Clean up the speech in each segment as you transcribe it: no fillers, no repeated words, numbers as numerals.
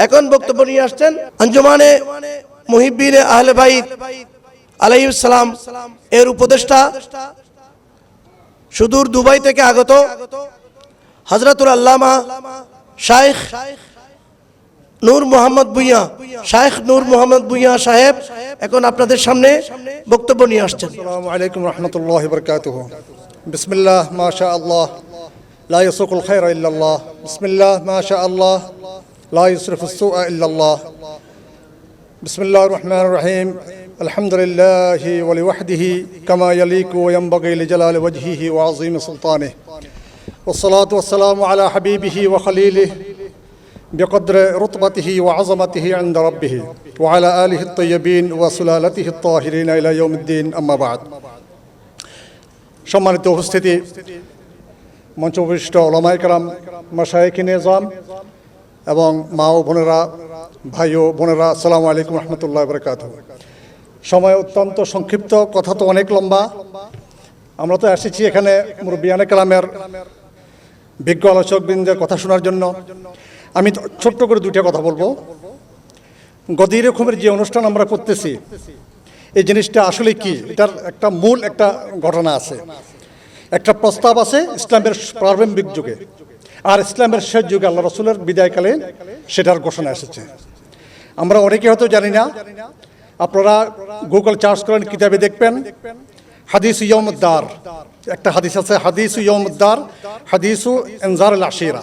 এখন বক্তব্য নিয়ে আসছেন আঞ্জুমানে মুহিব্বিনে আহলে বাইত আলাইহিস সালাম এর উপদেষ্টা সুদূর দুবাই থেকে আগত হযরতুল আল্লামা শাইখ নূর মোহাম্মদ ভূঁইয়া, শাইখ নূর মোহাম্মদ ভূঁইয়া সাহেব এখন আপনাদের সামনে বক্তব্য নিয়ে আসছেন। আসসালামু আলাইকুম রহমতুল্লাহি ওয়া বারাকাতুহু। বিসমিল্লাহ মাশাআল্লাহ লা ইয়াসুকুল খায়রা ইল্লাল্লাহ। বিসমিল্লাহ মাশাআল্লাহ লা ইউসরিফুস সুআ ইল্লাল্লাহ। বিসমিল্লাহির রহমানির রহিম। আলহামদুলিল্লাহি ওয়া লিওয়াহদিহি কামা ইয়ালিকু ওয়া ইয়ানবাগি লিজালালি ওয়াজহিহি ওয়া আযীমি সুলতানিহি। ওয়াসসালাতু ওয়াসসালামু আলা হাবিবিহি ওয়া খলিলিহি بقدر رتبته وعظمته عند ربه وعلى آله الطيبين وسلالته الطاهرين إلى يوم الدين أما بعد। সম্মানিত উপস্থিতি, মঞ্চবিষ্ট ওলামায়ে কেরাম, মাশায়েখে নিজাম এবং মা ও বোনেরা, ভাই ও বোনেরা, আসসালামু আলাইকুম রহমতুল্লাহি ওয়া বারাকাতুহু। সময় অত্যন্ত সংক্ষিপ্ত, কথা তো অনেক লম্বা। আমরা তো এসেছি এখানে মুরব্বিয়ানে কেরামের বিজ্ঞ আলোচকবৃন্দের কথা শোনার জন্য। আমি ছোট্ট করে দুইটা কথা বলবো। গদি রকমের যে অনুষ্ঠান আমরা করতেছি, এই জিনিসটা আসলে কি, এটার একটা মূল একটা ঘটনা আছে, একটা প্রস্তাব আছে ইসলামের প্রারম্ভিক যুগে, আর ইসলামের শেষ যুগে আল্লাহ রসুলের বিদায়কালে সেটার ঘোষণা এসেছে। আমরা অনেকে হয়তো জানি না, আপনারা গুগল সার্চ করেন, কিতাবে দেখবেন হাদিস ইয়ৌমুদ্দার, একটা হাদিস আছে হাদিস ইয়ৌমুদ্দার, হাদিসু ইনজার আল আশিরা,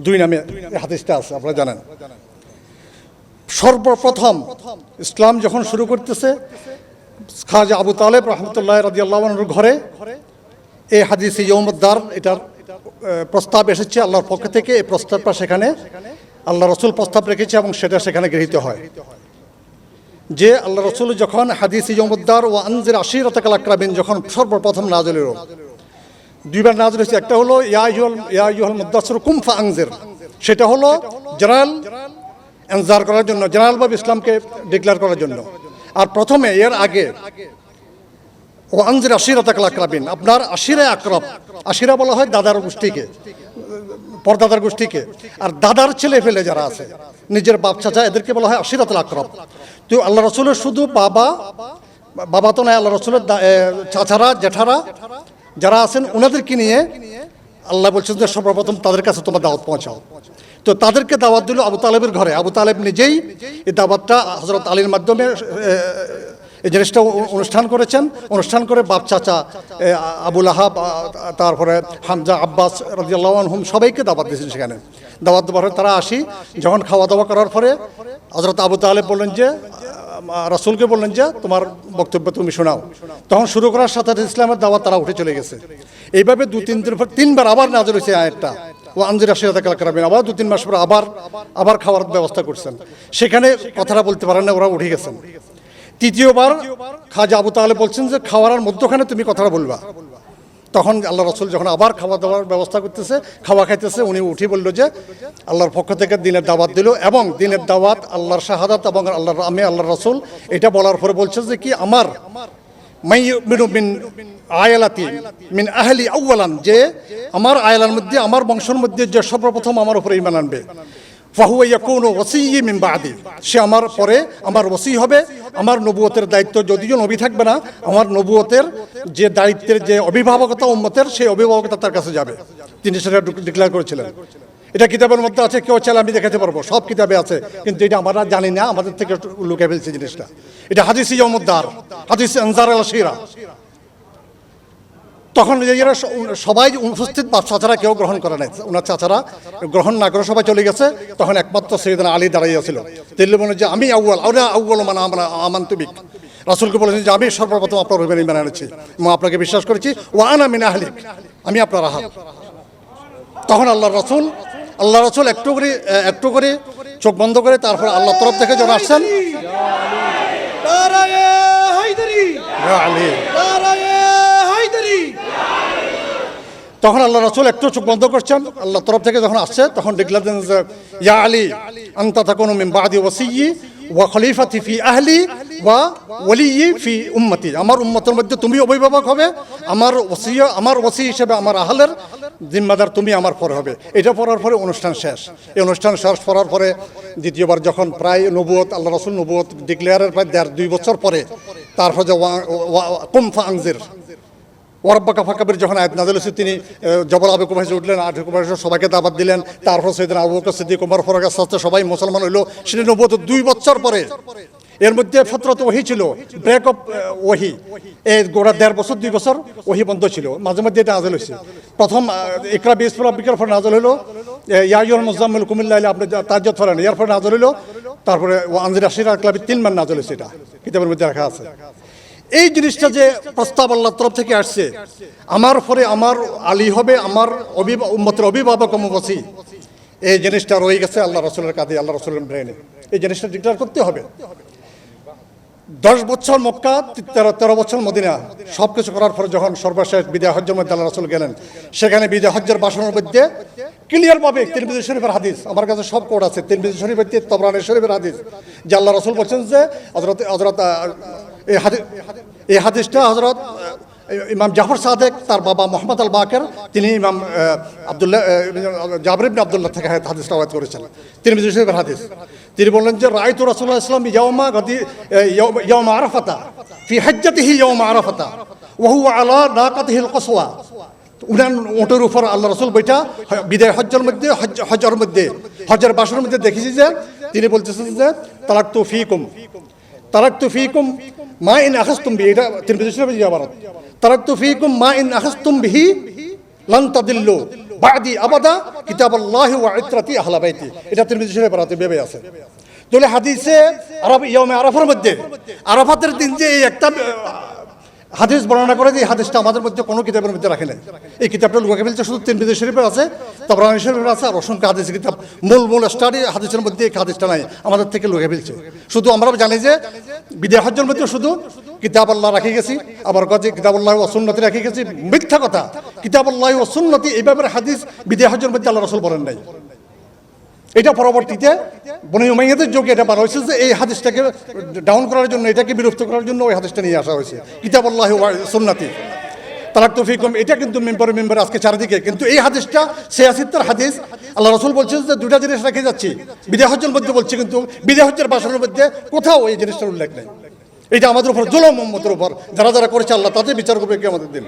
দুই নামে হাদিসটা আছে, আপনারা জানেন। সর্বপ্রথম ইসলাম যখন শুরু করতেছে, খাজা আবু তালেব রহমতুল্লাহ রাদিয়াল্লাহু আনহুর ঘরে এই হাদিস ইয়ৌমুদ্দার, এটার প্রস্তাব এসেছে আল্লাহর পক্ষ থেকে। এই প্রস্তাবটা সেখানে আল্লাহ রসুল প্রস্তাব রেখেছে এবং সেটা সেখানে গৃহীত হয় যে আল্লাহ রসুল যখন হাদিস ইয়ৌমুদ্দার ও আনজির আশিরাতাকাল আকরাবিন যখন সর্বপ্রথম নাযিল হলো, দুইবার নাযিল হয়েছে। একটা হলো ইয়া আইয়ুহাল মুদ্দাসসির কুম ফাআনজির, সেটা হলো জেনারেল এনজার করার জন্য, জেনারেলভাবে ইসলামকে ডিক্লেয়ার করার জন্য। আর প্রথমে এর আগে ও আনজির আশিরাতাকাল আকরাবিন, আপনার আশিরা আকরাব, আশিরা বলা হয় দাদার গোষ্ঠীকে, পরদাদার গোষ্ঠীকে, আর দাদার ছেলে ফেলে যারা আছে, নিজের বাপ চাচা, এদেরকে বলা হয় আশিরাতুল আকরাব। তো আল্লাহ রসুলের শুধু বাবা তো নয়, আল্লাহ রসুলের চাচারা, জেঠারা যারা আছেন ওনাদেরকে নিয়ে আল্লাহ বলছেন যে সর্বপ্রথম তাদের কাছে তোমার দাওয়াত পৌঁছাও। তো তাদেরকে দাওয়াত দিল আবু তালেবের ঘরে। আবু তালেব নিজেই এই দাওয়াতটা হযরত আলীর মাধ্যমে এই জিনিসটা অনুষ্ঠান করেছেন। অনুষ্ঠান করে বাপ চাচা আবু লাহাব, তারপরে হামজা, আব্বাস রাদিয়াল্লাহু আনহুম সবাইকে দাওয়াত দিয়েছেন। সেখানে দাওয়াত দেওয়ার পরে তারা আসি, যখন খাওয়া দাওয়া করার পরে হযরত আবু তালেব বললেন যে, রাসূলকে বললেন যে তোমার বক্তব্য তুমি শোনাও। তখন শুরু করার সাথে ইসলামের দাওয়াত তারা উঠে চলে গেছে। এইভাবে তিনবার আবার নাযিল হয়েছে আয়াতটা, ও আনজির আশিরাতাকাল আকরাবিন। আবার 2-3 মাস পর আবার খাওয়ার ব্যবস্থা করছেন। সেখানে কথাটা বলতে পারেন না, ওরা উঠে গেছেন। তৃতীয়বার খাজা আবু তালেব বলছেন যে খাওয়ার মধ্যখানে তুমি কথাটা বলবা। তখন আল্লাহ রসুল যখন আবার খাওয়া দাওয়ার ব্যবস্থা করতেছে, খাওয়া খাইতেছে, উনি উঠে বললো যে আল্লাহর পক্ষ থেকে দিনের দাওয়াত দিল, এবং দিনের দাওয়াত আল্লাহর শাহাদাত এবং আমি আল্লাহর রসুল, এটা বলার পরে বলছে যে কি আমার মিন আয়ালাতি মিন আহলি আউয়ালান, যে আমার আয়ালার মধ্যে, আমার বংশের মধ্যে যে সর্বপ্রথম আমার উপরে ঈমান আনবে, ফাহুয়া ইয়াকুনু ওয়াসিয়্যি মিন বাদি, সে আমার পরে আমার ওসি হবে। আমার নবুয়তের দায়িত্ব, যদিও নবী থাকবে না, আমার নবুয়তের যে দায়িত্বের যে অভিভাবকতা উম্মতের, সেই অভিভাবকতা তার কাছে যাবে। তিনি সেটা ডিক্লেয়ার করেছিলেন। এটা কিতাবের মধ্যে আছে, কেউ চাইলে আমি দেখাতে পারবো, সব কিতাবে আছে, কিন্তু এটা আমরা জানি না, আমাদের থেকে লুকে ফেলছে জিনিসটা। এটা হাদিস ইয়ৌমুদ্দার, হাদিস ইনজার আল আশিরা। তখন এরা সবাই উপস্থিত, বাপ চাচারা কেউ গ্রহণ করে নাই, ওনার চাচারা গ্রহণ না করে সবাই চলে গেছে। তখন একমাত্র সাইয়েদনা আলী দাঁড়াইয়াছিল। তিনি বলেন যে আমি আউয়াল মান আমানতু বিক, রাসূলকে বলেছেন যে আমি সর্বপ্রথম আপনার উপরে ঈমান এনেছি এবং আপনাকে বিশ্বাস করেছি, ওয়া আনা মিন আহলিক, আমি আপনার আহাল। তখন আল্লাহ রসুল একটু করে চোখ বন্ধ করে, তারপর আল্লাহর তরফ থেকে যখন আসছেন, তখন আল্লাহ রসুল একটু চোখ বন্ধ করছেন। আল্লাহ তরফ থেকে যখন আসছে, তখন ডিক্লেয়ার দেন যে ইয়া আলী আনতা তাকুনু মিন বাদি ওয়াসিয়্যি ওয়া খলিফাতি ফি আহলি ওয়া ওয়ালিয়্যি ফি উম্মতি, আমার উম্মতের মধ্যে তুমি অভিভাবক হবে, আমার ওসি হিসেবে আমার আহলের জিম্মাদার তুমি আমার পরে হবে। এটা পড়ার পরে অনুষ্ঠান শেষ। এই অনুষ্ঠান শেষ করার পরে দ্বিতীয়বার যখন প্রায় নবুয়ত, আল্লাহ রাসূল নবুয়ত ডিক্লেয়ারের প্রায় 2 বছর পরে, তারপর যে কুম ফাআনজির ওয়ারাব্বাকা ফাকাবির যখন আয়াত নাযিল হয়েছে, তিনি জবর আবে কুবাইসে উঠলেন, সবাইকে দাওয়াত দিলেন। তারপর সাইয়েদনা আবু বকর সিদ্দিক, ওমর ফারুক আস্তে আস্তে সবাই মুসলমান হইল। সেটা নবুয়ত 2 বছর পরে। এর মধ্যে ফতরত ওহী ছিল, ব্রেক অফ ওহী, এই গোড়া 1.5 বছর 2 বছর ওহী বন্ধ ছিল, মাঝে মধ্যে এটা নাযিল হয়েছে। প্রথম ইকরা বিসমি রাব্বিকার পর নাযিল হলো ইয়া আইয়ুহাল মুযাম্মিল কুম মিল লাইলি, আপনি তাহাজ্জুদ পড়েন, এরপর নাযিল হলো তারপরে আনজির আশিরাতাল ক্লাবি 3 বার নাযিল হয়েছে। এটা কিতাবের মধ্যে রাখা আছে। এই জিনিসটা যে প্রস্তাব আল্লাহর তরফ থেকে আসছে, আমার পরে আমার আলী হবে, আমার উম্মতের অভিভাবক ওসি, এই জিনিসটা রয়ে গেছে আল্লাহ রাসূলের কাঁধে, আল্লাহ রাসূলের ব্রেনে। এই জিনিসটা ডিক্লেয়ার করতে হবে। 10 বছর মক্কা, 13 বছর মদিনা, সব কিছু করার পরে যখন সর্বশেষ বিদায় হজ্জের মধ্যে আল্লাহ রাসূল গেলেন, সেখানে বিদায় হজ্জের ভাষণের মধ্যে ক্লিয়ার পাবে, তিরমিজি শরীফের হাদিস, আমার কাছে সব কোড আছে, তিরমিজি শরীফের, তবরানী শরীফের হাদিস, যে আল্লাহ রাসূল বলছেন যে হযরত এই হাদিসটা হযরত ইমাম জাফর সাদেক, তার বাবা মোহাম্মদ আল বাকের, তিনি ইমাম জাবর ইবনে আব্দুল্লাহ থেকে হাদিসটা রওয়ায়াত করেছেন, তিরমিজি শরীফের হাদিস। তিনি বললেন যে রাআইতু রাসূলুল্লাহ সাল্লাল্লাহু আলাইহি ওয়াসাল্লাম ইয়াওমা আরাফাতা ফি হজ্জাতিহি ইয়াওমা আরাফাতা ওয়া হুয়া আলা নাকাতিহিল কসওয়া, উনান ওটের উপর আল্লাহ রাসূল বৈঠা বিদায় হজ্জের মধ্যে, হজ্জের বাসরের মধ্যে দেখেছি যে তিনি বলতেছেন যে তারাকতু ফীকুম মা ইন আখাযতুম বিহি, এটা তিরমিজি শরীফের ইবারত, তারাকতু ফীকুম মা ইন আখাযতুম বিহি লান তাদিল্লু বাদি আবাদা কিতাবাল্লাহি ওয়া ইত্রাতি আহলে বাইতি, এটা তিরমিজি শরীফের ইবারতে ভেবে আছে। তাহলে হাদিসে ইয়াউমে আরাফার মধ্যে, আরাফাতের দিন যে এই একটা হাদিস বর্ণনা করে, যে এই হাদিসটা আমাদের মধ্যে কোনো কিতাবের মধ্যে রাখে নাই। এই কিতাবটা লুকে ফেলছে, শুধু তিরমিজি শরীফের আছে, তবরানী শরীফের আছে, আর অসংখ্য হাদিস কিতাব, মূল স্টাডি হাদিসের মধ্যে এই হাদিসটা নাই, আমাদের থেকে লুকে ফেলছে। শুধু আমরা জানি যে বিদায় হজ্জের মধ্যে শুধু কিতাব আল্লাহ রাখি গেছি, আবার কাজে কিতাবুল্লাহ ওয়া সুন্নতি রাখি গেছি, মিথ্যা কথা। কিতাবুল্লাহ ওয়া সুন্নতি এইভাবে হাদিস বিদায় হজ্জের মধ্যে আল্লাহ রাসূল বলেন নাই। এটা পরবর্তীতে বনী উমাইয়াদের যুগে এটা বলা হয়েছে যে এই হাদিসটাকে ডাউন করার জন্য, এটাকে বিরক্ত করার জন্য ওই হাদিসটা নিয়ে আসা হয়েছে, কিতাবুল্লাহ ওয়া সুন্নতি তারাকতু ফীকুম। এটা কিন্তু মেম্বারে আজকে চারিদিকে, কিন্তু এই হাদিসটা সিয়াসিত্তার হাদিস। আল্লাহ রাসূল বলছেন যে 2টা জিনিস রেখে যাচ্ছি, বিদায় হজ্জের মধ্যে বলছি, কিন্তু বিদায় হজ্জের ভাষণের মধ্যে কোথাও এই জিনিসটার উল্লেখ নেই। এটা আমাদের উপর জুলুম, উম্মতের উপর যারা করেছে আল্লাহ তাদের বিচার করবে কিয়ামতের দিন।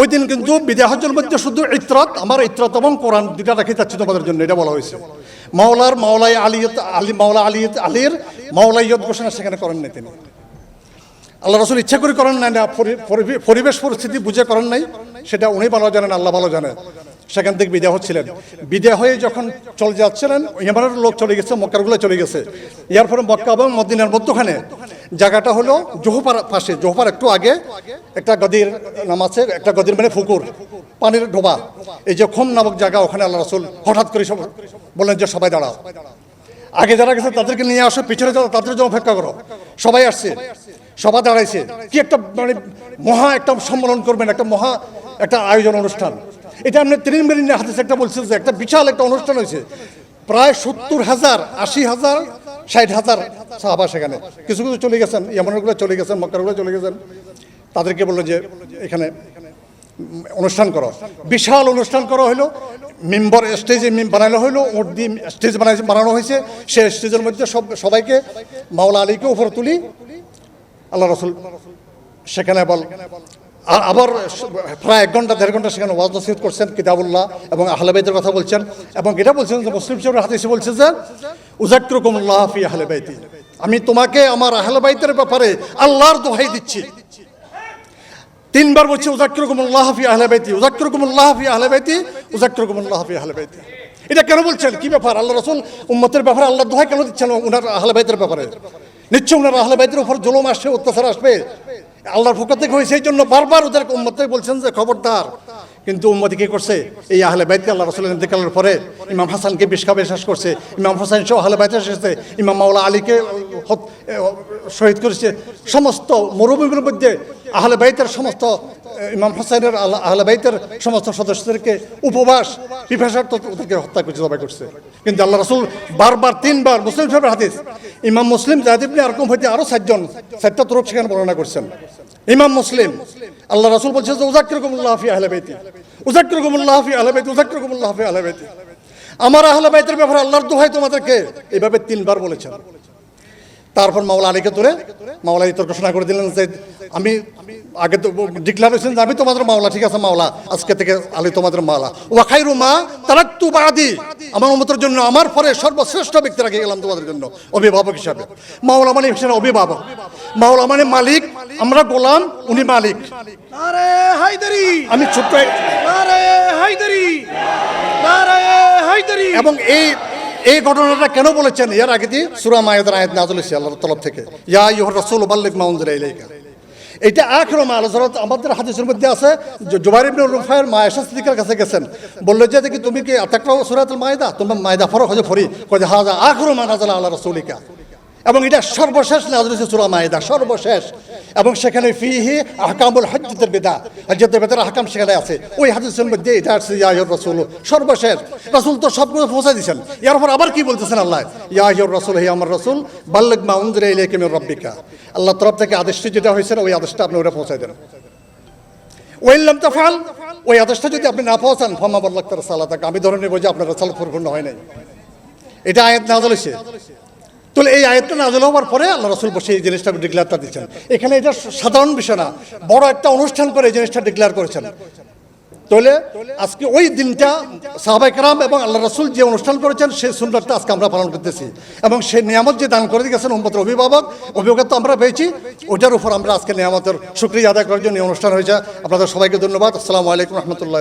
ওই দিন কিন্তু বিদায় হজ্জের মধ্যে শুধু ইত্রাত, আমার ইত্রাত এবং কোরআন 2টা রেখে যাচ্ছি তোমাদের জন্য, এটা বলা হয়েছে। মাওলা আলীর মাওলাইয়ত ঘোষণা সেখানে করেন নাই তিনি, আল্লাহ রাসূল ইচ্ছা করে করেন নাই, না পরিবেশ পরিস্থিতি বুঝে করেন নাই, সেটা উনি ভালো জানেন, আল্লাহ ভালো জানে। সেখান থেকে বিদায় হচ্ছিলেন, বিদায় হয়ে যখন চলে যাচ্ছিলেন, ইয়ামানের লোক চলে গেছে, মক্কারগুলো চলে গেছে। এরপরে মক্কা এবং মদিনার মধ্যখানে জায়গাটা হলো জোহফার পাশে, জোহফার একটু আগে একটা গদির নাম আছে, একটা গদির মানে পুকুর, পানির ডোবা, এই যে খোম নামক জায়গা, ওখানে আল্লাহ রাসূল হঠাৎ করে সব বললেন যে সবাই দাঁড়াও, আগে যারা গেছে তাদেরকে নিয়ে আসো, পিছনে যাও, তাদের জন্য অপেক্ষা করো। সবাই আসছে, সবাই দাঁড়াইছে, কি একটা মানে মহা একটা সম্মেলন করবেন, একটা আয়োজন অনুষ্ঠান। এটা আপনি তিরমিজি হাদিস একটা বলছেন যে একটা বিশাল একটা অনুষ্ঠান হয়েছে, প্রায় 70,000, 80,000, 60,000 সাহাবা সেখানে, কিছু চলে গেছেন, ইয়ামানগুলো চলে গেছেন, মক্কারগুলো চলে গেছেন। তাদেরকে বললো যে এখানে অনুষ্ঠান করো, বিশাল অনুষ্ঠান করা হলো, মেম্বার স্টেজে বানানো হলো, ওট দিয়ে স্টেজ বানানো হয়েছে। সেই স্টেজের মধ্যে সবাইকে মাওলা আলীকে উপর তুলি আল্লাহ রাসূল সেখানে আবার প্রায় 1 ঘন্টা 1.5 ঘন্টা সেখানে ওয়াজ নসিহত করছেন, কিতাবুল্লাহ এবং আহলে বাইতের কথা বলছেন, এবং এটা বলছেন যে মুসলিম শরীফের হাদিসে বলছে যে উযাক্কিরুকুমুল্লাহ ফি আহলি বাইতি, আমি তোমাকে আমার আহলে বাইতের ব্যাপারে আল্লাহর দোহাই দিচ্ছি। 3 বার বলছে উযাক্কিরুকুমুল্লাহ ফি আহলি বাইতি, উযাক্কিরুকুমুল্লাহ ফি আহলি বাইতি, উযাক্কিরুকুমুল্লাহ ফি আহলি বাইতি। এটা কেন বলছেন, কি ব্যাপার? আল্লাহ রাসূল উম্মতের ব্যাপারে আল্লাহর দোহাই কেন দিচ্ছেন ওনার আহলে বাইতের ব্যাপারে? নিশ্চয় ওনার আহলে বাইতের উপর জুলুম আসবে, অত্যাচার আসবে, আল্লাহর পক্ষ থেকে হয়েছে, এই জন্য বারবার ওদের উম্মতকে বলছেন যে খবরদার। কিন্তু উম্মতি কি করছে, এই আহলে বাইতকে আল্লাহ রাসূলের ইন্তেকালের পরে ইমাম হাসানকে বিষখাবে শেষ করছে, ইমাম হোসেন সহ আহলে বাইত এসেছে, ইমাম মাওলা আলীকে শহীদ করেছে। সমস্ত মরুভূমির মধ্যে আহলে বাইতের সমস্ত ইমাম হোসেনের আহলে বাইতের সমস্ত সদস্যদেরকে উপবাস পিপাসার্থ ওদেরকে হত্যা করছে, জবাই করছে। কিন্তু আল্লাহ রাসূল বারবার 3 বার, মুসলিম শরীফের হাদিস, ইমাম মুসলিম জায়েদ ইবনে আরকাম হইতে আরো 4টা তুরক সেখানে বর্ণনা করছেন। ইমাম মুসলিম আল্লাহ রাসূল বলছেন যে উযাক্কিরুকুমুল্লাহ ফি আহলি বাইতি, উযাক্কিরুকুমুল্লাহ ফি আহলি বাইতি, উযাক্কিরুকুমুল্লাহ ফি আহলি বাইতি। আমার আহলে বাইতের ব্যাপারে আল্লাহর দোহাই তোমাদেরকে, এইভাবে 3বার বলেছেন। তারপর মাওলা আলীকে তুলে মাওলা এই ঘোষণা করে দিলেন যে আমি আগে তো ডিক্লারেশন যে আমি তোমাদের মাওলা, ঠিক আছে মাওলা, আজকে থেকে আলী তোমাদের মাওলা। ওয়া খায়রু মা তারাকতু বাদি, আমার উম্মতের জন্য আমার পরে সর্বশ্রেষ্ঠ ব্যক্তি রেখে গেলাম তোমাদের জন্য অভিভাবক হিসাবে। মাওলা মানে হিসেবে অভিভাবক, মাওলা মানে মালিক, আমরা গোলাম, উনি মালিক। নারে হায়দারি, আমি ছোট্ট নারে হায়দারি, নারে হায়দারি। এবং এই ঘটনাটা কেন বলেছেন এর আগে দিয়ে সূরা মায়েদার আয়াত নাযিল হয়েছে আল্লাহর তরফ থেকে, ইয়া আইয়ুহার রাসূল বাল্লিগ মা উনজিলা ইলাইকা। এটা আখিরু মা আল-হযরত আমাদের হাদিসের মধ্যে আছে, জুবাইর ইবনে রুফায়ের মা আয়েশা সিদ্দিকার কাছে গেছেন, বলল যে দেখি তুমি কি তাকরাউ সূরাতুল মায়েদা, তোমরা মায়েদা পড়ো? হযরত পড়ি। কয় হাযা আখিরু মা নাযালা আলা রাসূলিকা, এবং এটা সর্বশেষ নাযিল হয়েছে সূরা মায়েদা, সর্বশেষ। এবং সেখানে ফিহি আহকামুল হজ্জাতুল বিদা, হজ্জাতুল বিদার আহকাম সেখানে আছে। ওই হাদিসের মধ্যে এটা আছে ইয়া আইয়ুর রাসূল, সর্বশেষ। রাসূল তো সবগুলো পৌঁছে দিয়েছেন, এরপর আবার কি বলতেছেন আল্লাহ, ইয়া আইয়ুর রাসূল, হে আমার রাসূল, বাল্লিগ মা উনজিলা ইলাইকা মির রাব্বিকা, আল্লাহর তরফ থেকে আদেশটি যেটা হয়েছে ওই আদেশটা আপনি ওটা পৌঁছে দেন। ওয়াইন লাম তাফআল, ওই আদেশটা যদি আপনি না পৌঁছান ফামা বাল্লাগতা রিসালাতাকা, আমি ধরে নেব যে আপনার রিসালাত পরিপূর্ণ হয় নাই। এটা আয়াত নাযিল হয়েছে। তাহলে এই আয়াতটা নাযিল হওয়ার পরে আল্লাহ রাসূল বসে এই জিনিসটা ডিক্লেয়ারটা দিচ্ছেন। এখানে এটা সাধারণ বিষয় না, বড় একটা অনুষ্ঠান করে এই জিনিসটা ডিক্লেয়ার করেছেন। তাহলে আজকে ওই দিনটা সাহাবায়ে কেরাম এবং আল্লাহ রাসূল যে অনুষ্ঠান করেছেন সেই সুন্নাতটা আজকে আমরা পালন করতেছি, এবং সেই নিয়ামত যে দান করে দিয়েছেন উম্মতের অভিভাবক তো আমরা পেয়েছি, ওটার উপর আমরা আজকে নিয়ামতের শুকরিয়া আদায় করার জন্য এই অনুষ্ঠান হয়েছে। আপনাদের সবাইকে ধন্যবাদ। আসসালামু আলাইকুম রহমতুল্লাহ।